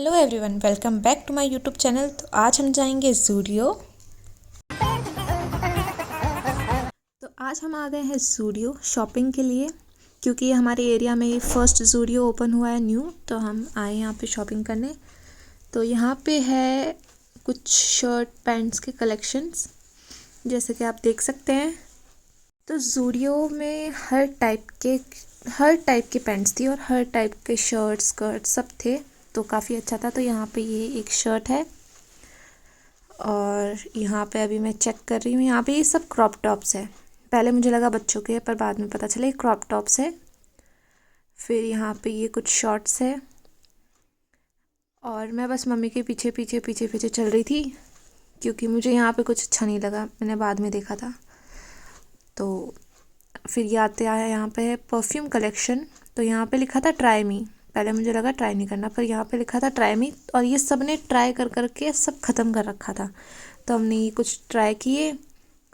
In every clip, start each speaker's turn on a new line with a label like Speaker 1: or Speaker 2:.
Speaker 1: Hello everyone, welcome back to my YouTube channel. तो आज हम जाएंगे ज़ूडियो। तो आज हम आ गए हैं ज़ूडियो शॉपिंग के लिए, क्योंकि हमारे एरिया में फर्स्ट ज़ूडियो ओपन हुआ है न्यू। तो हम आए यहाँ पे शॉपिंग करने। तो यहाँ पे है कुछ शर्ट पैंट्स के कलेक्शंस, जैसे कि आप देख सकते हैं। तो ज़ूडियो में हर टाइप के पैंट्स थी और हर टाइप के शर्ट स्कर्ट सब थे, तो काफ़ी अच्छा था। तो यहाँ पे ये एक शर्ट है और यहाँ पे अभी मैं चेक कर रही हूँ। यहाँ पे ये सब क्रॉप टॉप्स है। पहले मुझे लगा बच्चों के, पर बाद में पता चला ये क्रॉप टॉप्स है। फिर यहाँ पे ये कुछ शॉर्ट्स है और मैं बस मम्मी के पीछे पीछे पीछे पीछे चल रही थी, क्योंकि मुझे यहाँ पे कुछ अच्छा नहीं लगा। मैंने बाद में देखा था। तो फिर ये आते आया यहाँ पे है परफ्यूम कलेक्शन। तो यहाँ पे लिखा था ट्राई मी। पहले मुझे लगा ट्राई नहीं करना, पर यहाँ पे लिखा था ट्राई मी और ये सब ने ट्राई कर करके सब ख़त्म कर रखा था। तो हमने ये कुछ ट्राई किए,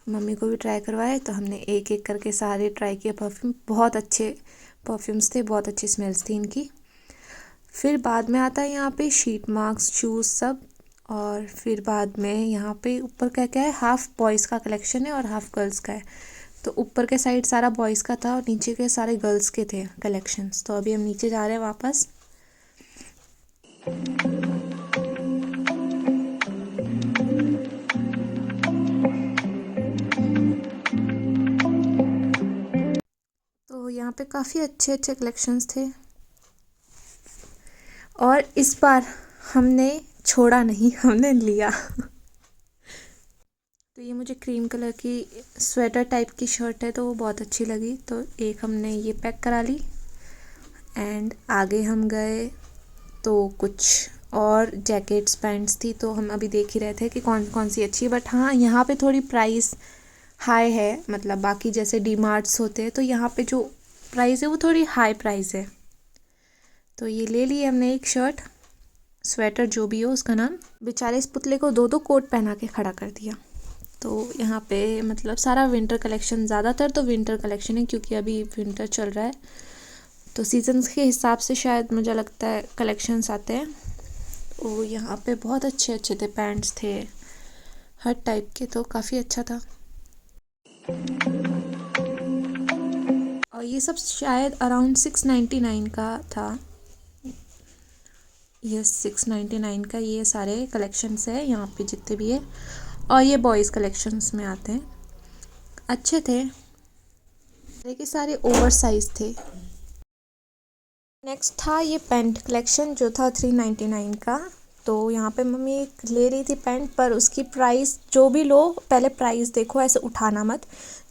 Speaker 1: मम्मी को भी ट्राई करवाए। तो हमने एक एक करके सारे ट्राई किए परफ्यूम। बहुत अच्छे परफ्यूम्स थे, बहुत अच्छी स्मेल्स थी इनकी। फिर बाद में आता है यहाँ पे शीट मार्क्स, शूज़ सब। और फिर बाद में यहाँ पे ऊपर क्या क्या है, हाफ़ बॉयज़ का कलेक्शन है और हाफ़ गर्ल्स का है। तो ऊपर के साइड सारा बॉयज़ का था और नीचे के सारे गर्ल्स के थे कलेक्शंस। तो अभी हम नीचे जा रहे हैं वापस। तो यहाँ पे काफ़ी अच्छे अच्छे कलेक्शंस थे और इस बार हमने छोड़ा नहीं, हमने लिया। तो ये मुझे क्रीम कलर की स्वेटर टाइप की शर्ट है, तो वो बहुत अच्छी लगी। तो एक हमने ये पैक करा ली एंड आगे हम गए तो कुछ और जैकेट्स पैंट्स थी। तो हम अभी देख ही रहे थे कि कौन कौन सी अच्छी है। बट हाँ, यहाँ पे थोड़ी प्राइस हाई है। मतलब बाकी जैसे डी मार्ट्स होते हैं, तो यहाँ पे जो प्राइस है वो थोड़ी हाई प्राइस है। तो ये ले लिए हमने एक शर्ट, स्वेटर जो भी हो उसका नाम। बेचारे इस पुतले को दो दो कोट पहना के खड़ा कर दिया। तो यहाँ पे मतलब सारा विंटर कलेक्शन, ज़्यादातर तो विंटर कलेक्शन है, क्योंकि अभी विंटर चल रहा है। तो सीजन्स के हिसाब से शायद मुझे लगता है कलेक्शंस आते हैं। और यहाँ पे बहुत अच्छे अच्छे थे, पैंट्स थे हर टाइप के, तो काफ़ी अच्छा था। और ये सब शायद अराउंड 699 का था। ये 699 का ये सारे कलेक्शंस है यहाँ पे जितने भी है। और ये बॉयज़ कलेक्शंस में आते हैं, अच्छे थे। देखिए सारे ओवर साइज थे। नेक्स्ट था ये पैंट कलेक्शन जो था 399 का। तो यहाँ पे मम्मी एक ले रही थी पैंट, पर उसकी प्राइस जो भी लो पहले प्राइस देखो, ऐसे उठाना मत।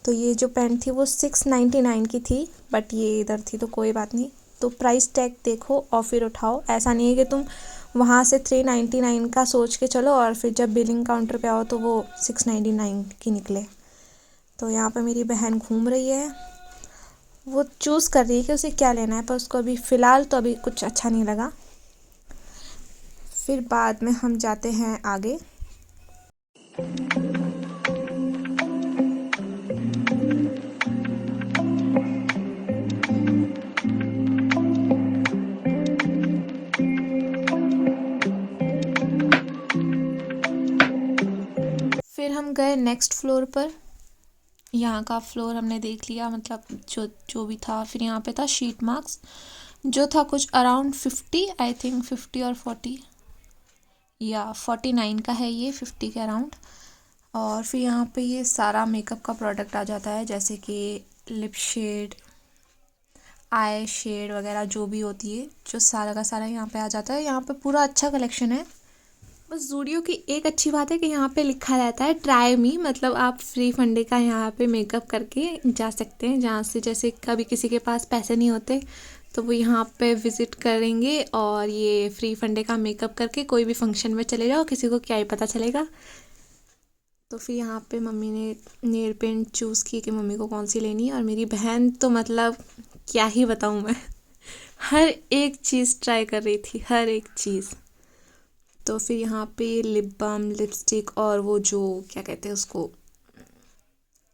Speaker 1: तो ये जो पैंट थी वो 699 की थी, बट ये इधर थी तो कोई बात नहीं। तो प्राइस टैग देखो और फिर उठाओ। ऐसा नहीं है कि तुम वहाँ से 399 का सोच के चलो और फिर जब बिलिंग काउंटर पे आओ तो वो 699 की निकले। तो यहाँ पे मेरी बहन घूम रही है, वो चूज़ कर रही है कि उसे क्या लेना है, पर उसको अभी फ़िलहाल तो अभी कुछ अच्छा नहीं लगा। फिर बाद में हम जाते हैं आगे। फिर हम गए नेक्स्ट फ्लोर पर। यहाँ का फ्लोर हमने देख लिया, मतलब जो जो भी था। फिर यहाँ पे था शीट मार्क्स, जो था कुछ अराउंड 50, आई थिंक 50 और 40 या 49 का है ये, 50 के अराउंड। और फिर यहाँ पे ये सारा मेकअप का प्रोडक्ट आ जाता है, जैसे कि लिप शेड, आई शेड वगैरह जो भी होती है, जो सारा का सारा यहाँ पे आ जाता है। यहाँ पे पूरा अच्छा कलेक्शन है। बस ज़ूडियो की एक अच्छी बात है कि यहाँ पे लिखा रहता है ट्राई मी, मतलब आप फ्री फंडे का यहाँ पे मेकअप करके जा सकते हैं। जहाँ से जैसे कभी किसी के पास पैसे नहीं होते तो वो यहाँ पे विज़िट करेंगे और ये फ्री फंडे का मेकअप करके कोई भी फंक्शन में चले जाओ, किसी को क्या ही पता चलेगा। तो फिर यहाँ पे मम्मी ने नेल पेंट चूज़ की कि मम्मी को कौन सी लेनी है। और मेरी बहन तो मतलब क्या ही बताऊँ मैं, हर एक चीज़ ट्राई कर रही थी, हर एक चीज़। तो फिर यहाँ पे लिप बाम, लिपस्टिक और वो जो क्या कहते हैं उसको,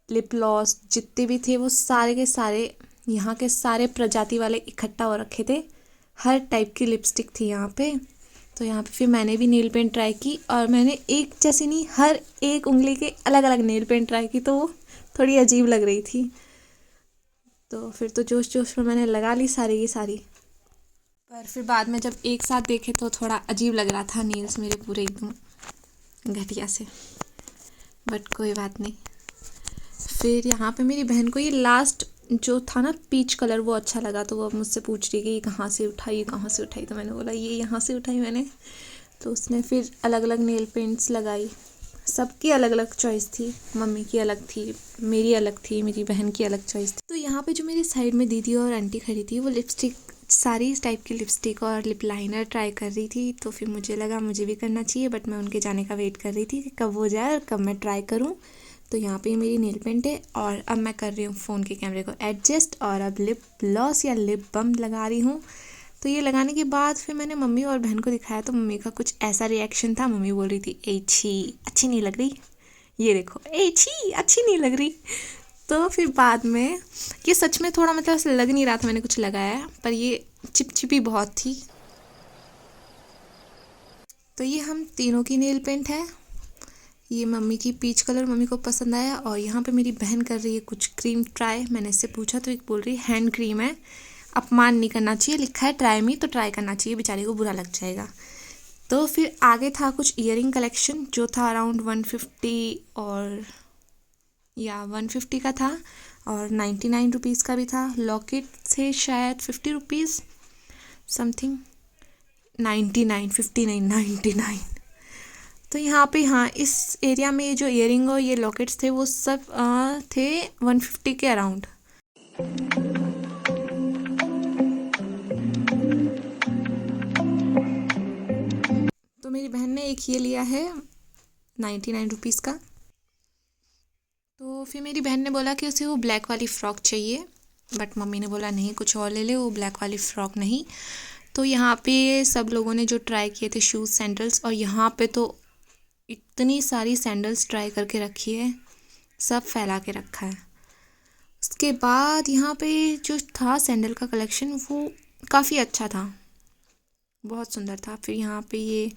Speaker 1: लिप ग्लॉस, जितने भी थे वो सारे के सारे यहाँ के सारे प्रजाति वाले इकट्ठा हो रखे थे। हर टाइप की लिपस्टिक थी यहाँ पे। तो यहाँ पे फिर मैंने भी नेल पेंट ट्राई की, और मैंने एक जैसी नहीं, हर एक उंगली के अलग अलग नेल पेंट ट्राई की, तो वो थोड़ी अजीब लग रही थी। तो फिर तो जोश जोश में मैंने लगा ली सारी की सारी, पर फिर बाद में जब एक साथ देखे तो थोड़ा अजीब लग रहा था नेल्स मेरे पूरे एकदम घटिया से, बट कोई बात नहीं। फिर यहाँ पे मेरी बहन को ये लास्ट जो था ना पीच कलर वो अच्छा लगा, तो वो अब मुझसे पूछ रही कि ये कहाँ से उठाई, ये कहाँ से उठाई, तो मैंने बोला ये यहाँ से उठाई मैंने। तो उसने फिर अलग अलग नेल पेंट्स लगाई, सबकी अलग अलग चॉइस थी, मम्मी की अलग थी, मेरी अलग थी, मेरी बहन की अलग चॉइस थी। तो यहाँ पे जो मेरी साइड में दीदी और आंटी खड़ी थी वो लिपस्टिक, सारी इस टाइप की लिपस्टिक और लिप लाइनर ट्राई कर रही थी, तो फिर मुझे लगा मुझे भी करना चाहिए, बट मैं उनके जाने का वेट कर रही थी कि कब वो जाए और कब मैं ट्राई करूँ। तो यहाँ पे मेरी नेल पेंट है, और अब मैं कर रही हूँ फ़ोन के कैमरे को एडजस्ट, और अब लिप ग्लॉस या लिप बम लगा रही हूँ। तो ये लगाने के बाद फिर मैंने मम्मी और बहन को दिखाया, तो मम्मी का कुछ ऐसा रिएक्शन था, मम्मी बोल रही थी ए छी अच्छी नहीं लग रही, ये देखो ए छी अच्छी नहीं लग रही। तो फिर बाद में ये सच में थोड़ा मतलब ऐसा लग नहीं रहा था मैंने कुछ लगाया, पर ये चिपचिपी बहुत थी। तो ये हम तीनों की नेल पेंट है, ये मम्मी की पीच कलर मम्मी को पसंद आया, और यहाँ पे मेरी बहन कर रही है कुछ क्रीम ट्राई। मैंने इससे पूछा तो एक बोल रही है हैंड क्रीम है, अपमान नहीं करना चाहिए, लिखा है ट्राई मी तो ट्राई करना चाहिए, बेचारी को बुरा लग जाएगा। तो फिर आगे था कुछ ईयरिंग कलेक्शन जो था अराउंड 150 और या 150 का था, और 99 रुपीज़ का भी था। लॉकेट थे शायद 50 रुपीज़ समथिंग, 99 59 99। तो यहाँ पे हाँ इस एरिया में ये जो इयरिंग और ये लॉकेट्स थे वो सब थे 150 के अराउंड। तो मेरी बहन ने एक ये लिया है 99 रुपीज़ का। तो फिर मेरी बहन ने बोला कि उसे वो ब्लैक वाली फ़्रॉक चाहिए, बट मम्मी ने बोला नहीं कुछ और ले ले, वो ब्लैक वाली फ़्रॉक नहीं। तो यहाँ पे सब लोगों ने जो ट्राई किए थे शूज़ सैंडल्स, और यहाँ पे तो इतनी सारी सैंडल्स ट्राई करके रखी है, सब फैला के रखा है। उसके बाद यहाँ पे जो था सैंडल का कलेक्शन वो काफ़ी अच्छा था, बहुत सुंदर था। फिर यहाँ पे ये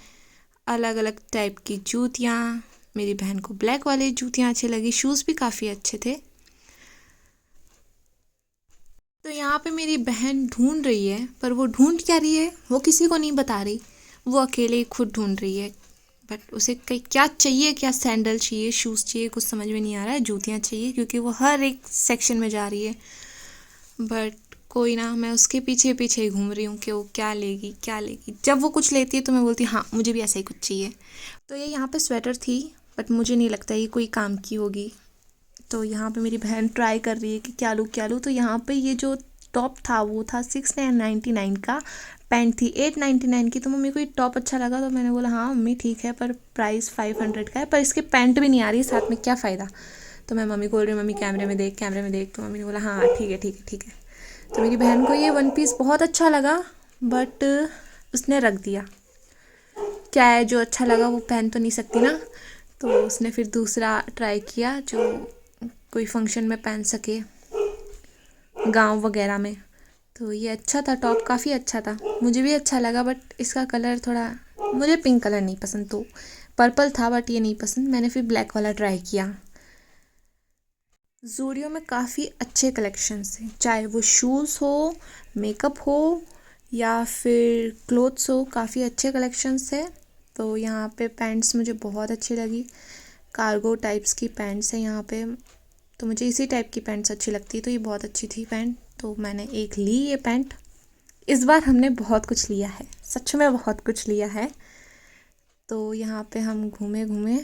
Speaker 1: अलग अलग टाइप की जूतियाँ, मेरी बहन को ब्लैक वाली जूतियाँ अच्छी लगी, शूज़ भी काफ़ी अच्छे थे। तो यहाँ पे मेरी बहन ढूंढ रही है, पर वो ढूंढ क्या रही है वो किसी को नहीं बता रही, वो अकेले ही खुद ढूंढ रही है। बट उसे क्या चाहिए, क्या सैंडल चाहिए, शूज़ चाहिए, कुछ समझ में नहीं आ रहा है, जूतियाँ चाहिए, क्योंकि वो हर एक सेक्शन में जा रही है। बट कोई ना, मैं उसके पीछे पीछे ही घूम रही हूँ कि वो क्या लेगी क्या लेगी। जब वो कुछ लेती है तो मैं बोलती हाँ मुझे भी ऐसा ही कुछ चाहिए। तो ये यहाँ पे स्वेटर थी, बट मुझे नहीं लगता ये कोई काम की होगी। तो यहाँ पे मेरी बहन ट्राई कर रही है कि क्या लूँ क्या लूँ। तो यहाँ पे ये जो टॉप था वो था 699 का, पैंट थी 899 की। तो मम्मी को ये टॉप अच्छा लगा, तो मैंने बोला हाँ मम्मी ठीक है, पर प्राइस 500 का है, पर इसके पैंट भी नहीं आ रही साथ में, क्या फ़ायदा। तो मैं मम्मी को बोल रही हूँ मम्मी कैमरे में देख कैमरे में देख, तो मम्मी ने बोला हाँ ठीक है ठीक है ठीक है। तो मेरी बहन को ये वन पीस बहुत अच्छा लगा, बट उसने रख दिया। क्या है जो अच्छा लगा वो पहन तो नहीं सकती ना, तो उसने फिर दूसरा ट्राई किया जो कोई फंक्शन में पहन सके गांव वगैरह में। तो ये अच्छा था, टॉप काफ़ी अच्छा था, मुझे भी अच्छा लगा, बट इसका कलर थोड़ा, मुझे पिंक कलर नहीं पसंद, तो पर्पल था बट ये नहीं पसंद। मैंने फिर ब्लैक वाला ट्राई किया। ज़ूडियो में काफ़ी अच्छे कलेक्शंस हैं, चाहे वो शूज़ हो, मेकअप हो या फिर क्लोथ्स हो, काफ़ी अच्छे कलेक्शंस है। तो यहाँ पे पैंट्स मुझे बहुत अच्छी लगी, कार्गो टाइप्स की पैंट्स हैं यहाँ पे, तो मुझे इसी टाइप की पैंट्स अच्छी लगती है, तो ये बहुत अच्छी थी पैंट, तो मैंने एक ली ये पैंट। इस बार हमने बहुत कुछ लिया है, सच में बहुत कुछ लिया है। तो यहाँ पे हम घूमे घूमे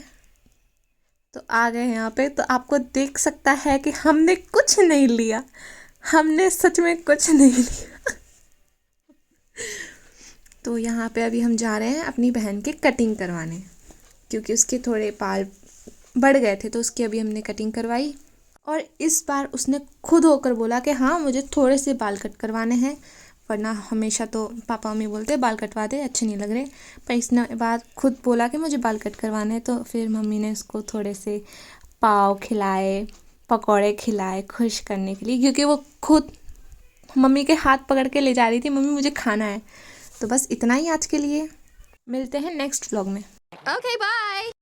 Speaker 1: तो आ गए यहाँ पे, तो आपको देख सकता है कि हमने कुछ नहीं लिया, हमने सच में कुछ नहीं लिया। तो यहाँ पे अभी हम जा रहे हैं अपनी बहन के कटिंग करवाने, क्योंकि उसके थोड़े बाल बढ़ गए थे, तो उसकी अभी हमने कटिंग करवाई। और इस बार उसने खुद होकर बोला कि हाँ मुझे थोड़े से बाल कट करवाने हैं, वरना हमेशा तो पापा मम्मी बोलते बाल कटवा दे अच्छे नहीं लग रहे, पर इसने बात खुद बोला कि मुझे बाल कट करवाने हैं। तो फिर मम्मी ने उसको थोड़े से पाव खिलाए, पकौड़े खिलाए खुश करने के लिए, क्योंकि वो खुद मम्मी के हाथ पकड़ के ले जा रही थी, मम्मी मुझे खाना है। तो बस इतना ही आज के लिए। मिलते हैं नेक्स्ट व्लॉग में। Okay bye.